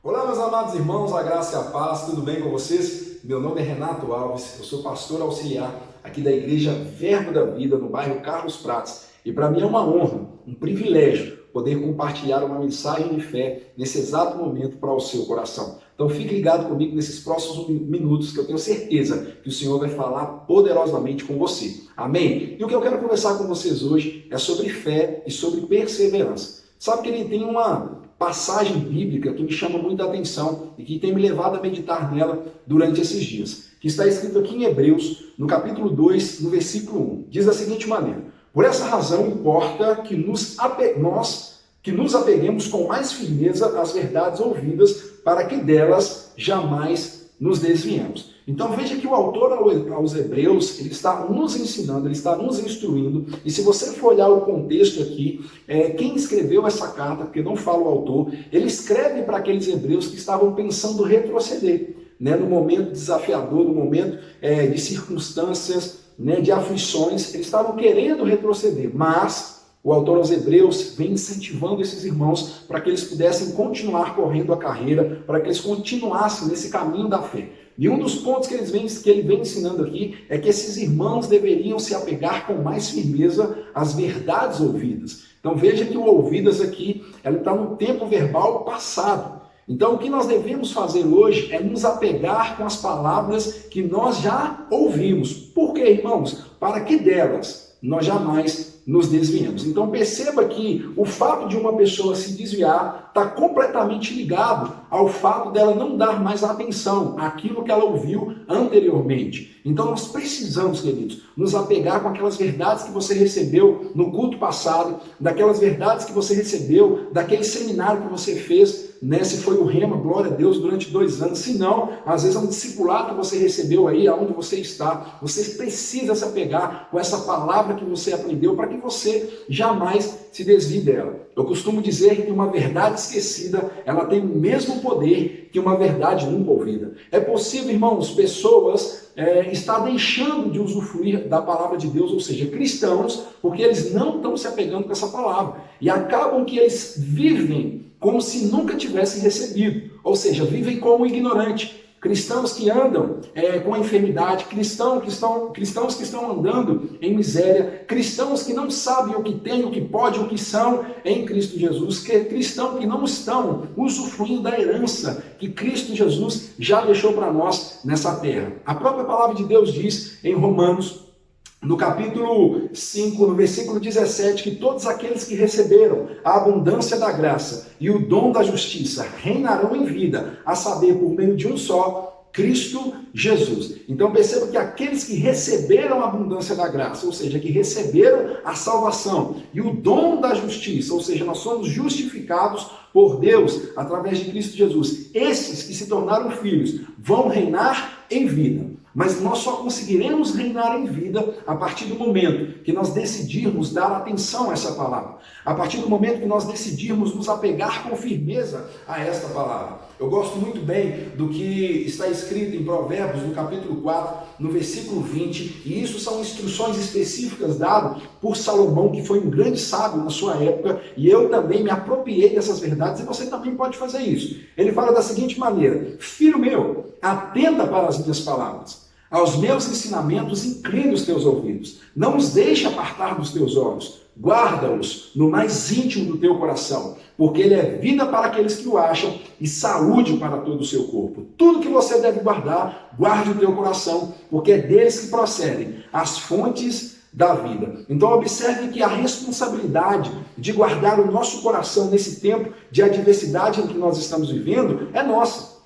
Olá, meus amados irmãos, a graça e a paz, tudo bem com vocês? Meu nome é Renato Alves, eu sou pastor auxiliar aqui da Igreja Verbo da Vida, no bairro Carlos Prates. E para mim é uma honra, um privilégio, poder compartilhar uma mensagem de fé nesse exato momento para o seu coração. Então fique ligado comigo nesses próximos minutos, que eu tenho certeza que o Senhor vai falar poderosamente com você. Amém? E o que eu quero conversar com vocês hoje é sobre fé e sobre perseverança. Sabe que ele tem uma passagem bíblica que me chama muita atenção e que tem me levado a meditar nela durante esses dias, que está escrito aqui em Hebreus, no capítulo 2, no versículo 1. Diz da seguinte maneira: por essa razão importa que nós nos apeguemos com mais firmeza às verdades ouvidas, para que delas jamais nos desviemos. Então veja que o autor aos Hebreus, ele está nos ensinando, ele está nos instruindo, e se você for olhar o contexto aqui, quem escreveu essa carta, porque não fala o autor, ele escreve para aqueles hebreus que estavam pensando retroceder, no momento desafiador, no momento de circunstâncias, de aflições, eles estavam querendo retroceder, mas o autor aos Hebreus vem incentivando esses irmãos para que eles pudessem continuar correndo a carreira, para que eles continuassem nesse caminho da fé. E um dos pontos que ele vem ensinando aqui é que esses irmãos deveriam se apegar com mais firmeza às verdades ouvidas. Então veja que o ouvidas aqui, ela está no tempo verbal passado. Então o que nós devemos fazer hoje é nos apegar com as palavras que nós já ouvimos. Por quê, irmãos? Para que delas nós jamais nos desviemos. Então perceba que o fato de uma pessoa se desviar está completamente ligado ao fato dela não dar mais atenção àquilo que ela ouviu anteriormente. Então nós precisamos, queridos, nos apegar com aquelas verdades que você recebeu no culto passado, daquelas verdades que você recebeu, daquele seminário que você fez, se foi o Rema, glória a Deus, durante 2 anos. Se não, às vezes é um discipulado que você recebeu aí, aonde você está. Você precisa se apegar com essa palavra que você aprendeu para que você jamais se desvie dela. Eu costumo dizer que uma verdade esquecida, ela tem o mesmo poder que uma verdade nunca ouvida. É possível, irmãos, pessoas estar deixando de usufruir da palavra de Deus, ou seja, cristãos, porque eles não estão se apegando com essa palavra. E acabam que eles vivem como se nunca tivessem recebido, ou seja, vivem como ignorante. Cristãos que andam com a enfermidade, cristãos que estão andando em miséria, cristãos que não sabem o que têm, o que podem, o que são em Cristo Jesus, cristãos que não estão usufruindo da herança que Cristo Jesus já deixou para nós nessa terra. A própria palavra de Deus diz em Romanos, no capítulo 5, no versículo 17, que todos aqueles que receberam a abundância da graça e o dom da justiça reinarão em vida, a saber, por meio de um só, Cristo Jesus. Então perceba que aqueles que receberam a abundância da graça, ou seja, que receberam a salvação e o dom da justiça, ou seja, nós somos justificados por Deus através de Cristo Jesus, esses que se tornaram filhos vão reinar em vida. Mas nós só conseguiremos reinar em vida a partir do momento que nós decidirmos dar atenção a essa palavra. A partir do momento que nós decidirmos nos apegar com firmeza a esta palavra. Eu gosto muito bem do que está escrito em Provérbios, no capítulo 4, no versículo 20. E isso são instruções específicas dadas por Salomão, que foi um grande sábio na sua época. E eu também me apropriei dessas verdades e você também pode fazer isso. Ele fala da seguinte maneira: filho meu, atenta para as minhas palavras. Aos meus ensinamentos inclina os teus ouvidos. Não os deixe apartar dos teus olhos. Guarda-os no mais íntimo do teu coração, porque ele é vida para aqueles que o acham e saúde para todo o seu corpo. Tudo que você deve guardar, guarde o teu coração, porque é deles que procedem as fontes da vida. Então observe que a responsabilidade de guardar o nosso coração nesse tempo de adversidade em que nós estamos vivendo é nossa.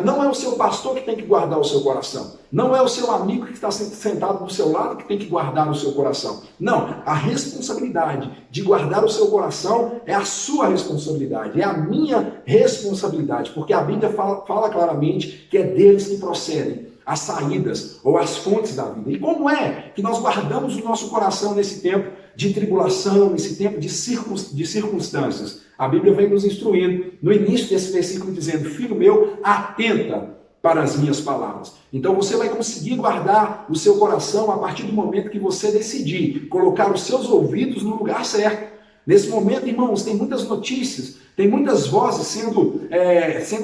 Não é o seu pastor que tem que guardar o seu coração. Não é o seu amigo que está sentado do seu lado que tem que guardar o seu coração. Não, a responsabilidade de guardar o seu coração é a sua responsabilidade, é a minha responsabilidade, porque a Bíblia fala claramente que é deles que procedem as saídas ou as fontes da vida. E como é que nós guardamos o nosso coração nesse tempo de tribulação, nesse tempo de circunstâncias? A Bíblia vem nos instruindo no início desse versículo dizendo: filho meu, atenta para as minhas palavras. Então você vai conseguir guardar o seu coração a partir do momento que você decidir colocar os seus ouvidos no lugar certo. Nesse momento, irmãos, tem muitas notícias Tem muitas vozes sendo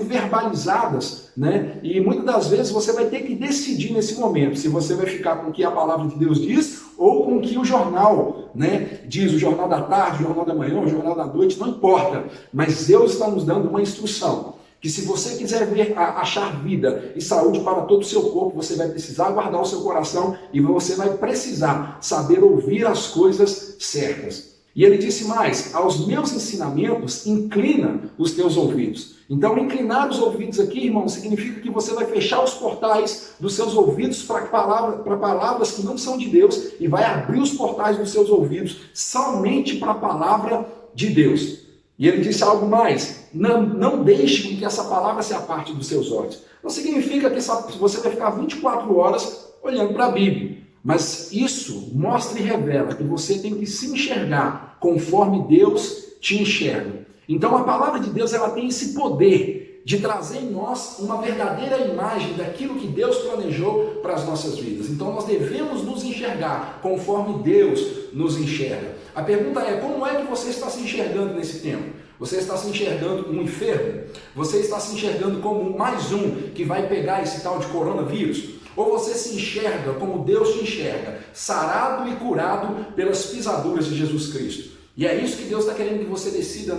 verbalizadas, né? E muitas das vezes você vai ter que decidir nesse momento se você vai ficar com o que a palavra de Deus diz ou com o que o jornal, né, diz, o jornal da tarde, o jornal da manhã, o jornal da noite, não importa. Mas Deus está nos dando uma instrução que se você quiser achar vida e saúde para todo o seu corpo, você vai precisar guardar o seu coração e você vai precisar saber ouvir as coisas certas. E ele disse mais: aos meus ensinamentos, inclina os teus ouvidos. Então, inclinar os ouvidos aqui, irmão, significa que você vai fechar os portais dos seus ouvidos para palavras que não são de Deus e vai abrir os portais dos seus ouvidos somente para a palavra de Deus. E ele disse algo mais: não deixe que essa palavra se aparte dos seus olhos. Não significa que você vai ficar 24 horas olhando para a Bíblia. Mas isso mostra e revela que você tem que se enxergar conforme Deus te enxerga. Então a palavra de Deus, ela tem esse poder de trazer em nós uma verdadeira imagem daquilo que Deus planejou para as nossas vidas. Então nós devemos nos enxergar conforme Deus nos enxerga. A pergunta é: como é que você está se enxergando nesse tempo? Você está se enxergando como um enfermo? Você está se enxergando como mais um que vai pegar esse tal de coronavírus? Ou você se enxerga como Deus te enxerga, sarado e curado pelas pisaduras de Jesus Cristo? E é isso que Deus está querendo que você decida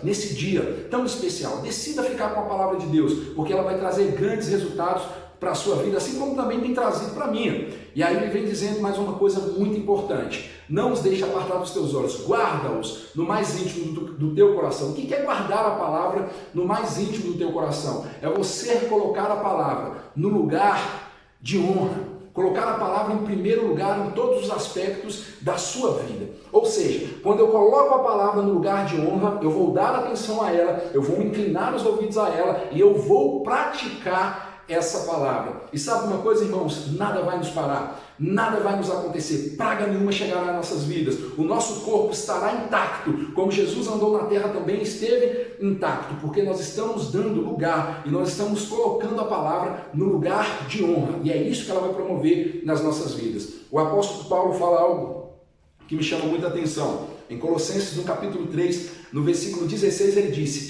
nesse dia tão especial. Decida ficar com a palavra de Deus, porque ela vai trazer grandes resultados para a sua vida, assim como também tem trazido para a minha. E aí ele vem dizendo mais uma coisa muito importante: não os deixe apartar dos teus olhos, guarda-os no mais íntimo do teu coração. O que é guardar a palavra no mais íntimo do teu coração? É você colocar a palavra no lugar de honra, colocar a palavra em primeiro lugar em todos os aspectos da sua vida. Ou seja, quando eu coloco a palavra no lugar de honra, eu vou dar atenção a ela, eu vou inclinar os ouvidos a ela e eu vou praticar essa palavra. E sabe uma coisa, irmãos? Nada vai nos parar, nada vai nos acontecer, praga nenhuma chegará em nossas vidas, o nosso corpo estará intacto, como Jesus andou na terra também esteve intacto, porque nós estamos dando lugar e nós estamos colocando a palavra no lugar de honra, e é isso que ela vai promover nas nossas vidas. O apóstolo Paulo fala algo que me chama muita atenção. Em Colossenses, no capítulo 3, no versículo 16, ele disse: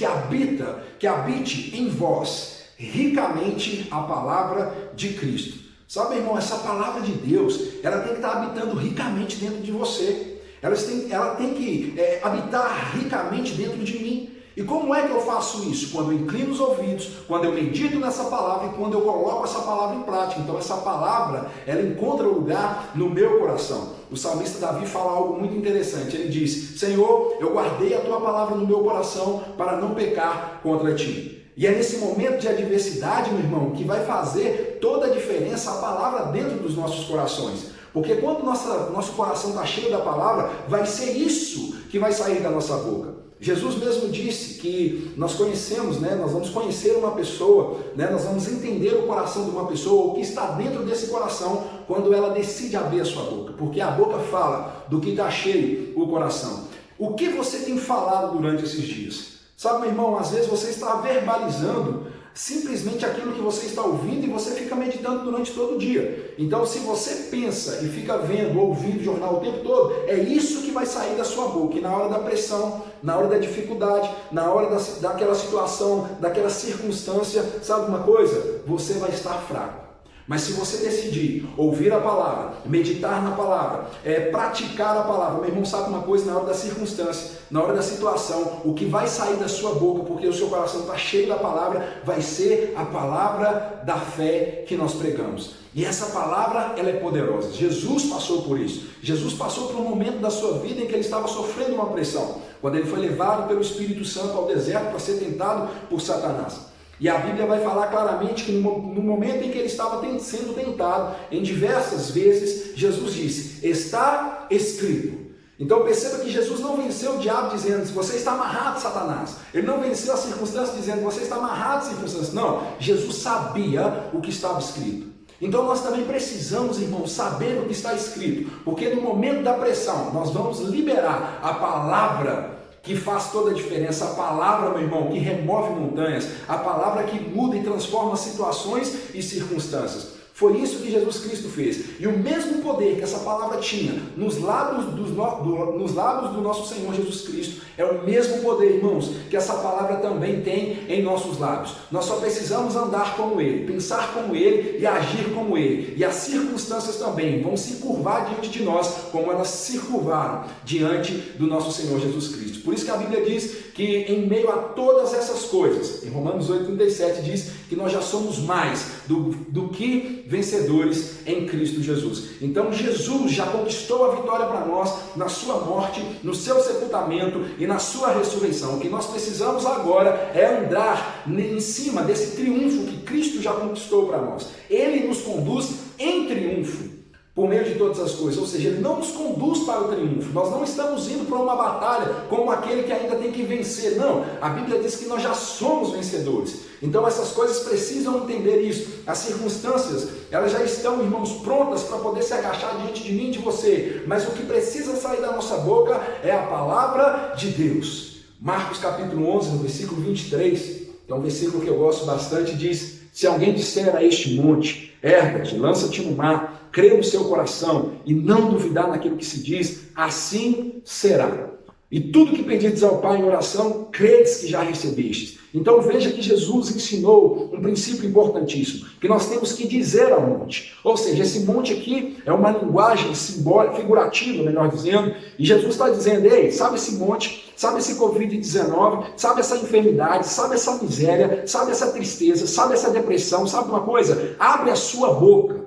que habite em vós ricamente a palavra de Cristo. Sabe, irmão, essa palavra de Deus, ela tem que estar habitando ricamente dentro de você. Ela tem que habitar ricamente dentro de mim. E como é que eu faço isso? Quando eu inclino os ouvidos, quando eu medito nessa palavra e quando eu coloco essa palavra em prática. Então essa palavra, ela encontra lugar no meu coração. O salmista Davi fala algo muito interessante. Ele diz: Senhor, eu guardei a tua palavra no meu coração para não pecar contra ti. E é nesse momento de adversidade, meu irmão, que vai fazer toda a diferença a palavra dentro dos nossos corações. Porque quando nosso coração está cheio da palavra, vai ser isso que vai sair da nossa boca. Jesus mesmo disse que nós conhecemos, nós vamos conhecer uma pessoa, nós vamos entender o coração de uma pessoa, o que está dentro desse coração, quando ela decide abrir a sua boca. Porque a boca fala do que está cheio o coração. O que você tem falado durante esses dias? Sabe, meu irmão, às vezes você está verbalizando simplesmente aquilo que você está ouvindo e você fica meditando durante todo o dia. Então, se você pensa e fica vendo, ouvindo o jornal o tempo todo, é isso que vai sair da sua boca. E na hora da pressão, na hora da dificuldade, na hora daquela situação, daquela circunstância, sabe uma coisa? Você vai estar fraco. Mas se você decidir ouvir a palavra, meditar na palavra, praticar a palavra, meu irmão, sabe uma coisa? Na hora da circunstância, na hora da situação, o que vai sair da sua boca, porque o seu coração está cheio da palavra, vai ser a palavra da fé que nós pregamos. E essa palavra, ela é poderosa. Jesus passou por isso. Jesus passou por um momento da sua vida em que ele estava sofrendo uma pressão, quando ele foi levado pelo Espírito Santo ao deserto para ser tentado por Satanás. E a Bíblia vai falar claramente que no momento em que ele estava sendo tentado, em diversas vezes, Jesus disse: está escrito. Então perceba que Jesus não venceu o diabo dizendo: você está amarrado, Satanás. Ele não venceu a circunstância dizendo: você está amarrado, circunstância. Não, Jesus sabia o que estava escrito. Então nós também precisamos, irmãos, saber o que está escrito, porque no momento da pressão nós vamos liberar a palavra que faz toda a diferença, a palavra, meu irmão, que remove montanhas, a palavra que muda e transforma situações e circunstâncias. Foi isso que Jesus Cristo fez. E o mesmo poder que essa palavra tinha nos lábios do nosso Senhor Jesus Cristo, é o mesmo poder, irmãos, que essa palavra também tem em nossos lábios. Nós só precisamos andar como Ele, pensar como Ele e agir como Ele. E as circunstâncias também vão se curvar diante de nós, como elas se curvaram diante do nosso Senhor Jesus Cristo. Por isso que a Bíblia diz que em meio a todas essas coisas, em Romanos 8,37 diz que nós já somos mais do que vencedores em Cristo Jesus. Então Jesus já conquistou a vitória para nós na sua morte, no seu sepultamento e na sua ressurreição. O que nós precisamos agora é andar em cima desse triunfo que Cristo já conquistou para nós. Ele nos conduz em triunfo por meio de todas as coisas, ou seja, Ele não nos conduz para o triunfo. Nós não estamos indo para uma batalha como aquele que ainda tem que vencer. Não, a Bíblia diz que nós já somos vencedores. Então essas coisas precisam entender isso. As circunstâncias, elas já estão, irmãos, prontas para poder se agachar diante de mim e de você. Mas o que precisa sair da nossa boca é a palavra de Deus. Marcos capítulo 11, no versículo 23, que é um versículo que eu gosto bastante, diz: se alguém disser a este monte, erga-te, lança-te no mar, crê no seu coração e não duvidar naquilo que se diz, assim será. E tudo que pedires ao Pai em oração, credes que já recebestes. Então veja que Jesus ensinou um princípio importantíssimo, que nós temos que dizer ao monte. Ou seja, esse monte aqui é uma linguagem simbólica, figurativa, melhor dizendo, e Jesus está dizendo: ei, sabe esse monte, sabe esse Covid-19, sabe essa enfermidade, sabe essa miséria, sabe essa tristeza, sabe essa depressão, sabe uma coisa? Abre a sua boca.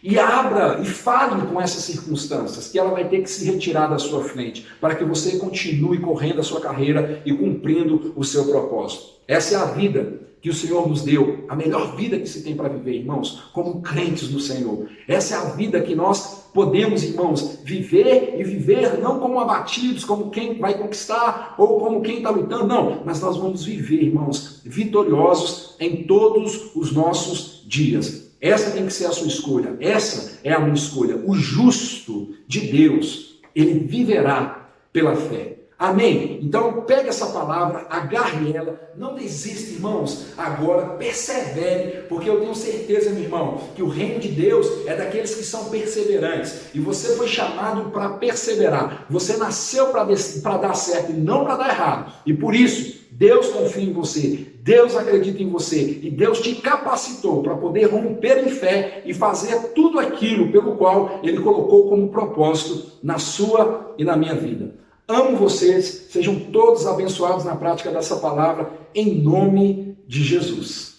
E abra e fale com essas circunstâncias, que ela vai ter que se retirar da sua frente, para que você continue correndo a sua carreira e cumprindo o seu propósito. Essa é a vida que o Senhor nos deu, a melhor vida que se tem para viver, irmãos, como crentes no Senhor. Essa é a vida que nós podemos, irmãos, viver e viver não como abatidos, como quem vai conquistar ou como quem está lutando, não, mas nós vamos viver, irmãos, vitoriosos em todos os nossos dias. Essa tem que ser a sua escolha, essa é a minha escolha. O justo de Deus, ele viverá pela fé. Amém? Então pegue essa palavra, agarre ela, não desista, irmãos, agora persevere, porque eu tenho certeza, meu irmão, que o reino de Deus é daqueles que são perseverantes, e você foi chamado para perseverar, você nasceu para dar certo e não para dar errado, e por isso Deus confia em você, Deus acredita em você e Deus te capacitou para poder romper em fé e fazer tudo aquilo pelo qual Ele colocou como propósito na sua e na minha vida. Amo vocês, sejam todos abençoados na prática dessa palavra, em nome de Jesus.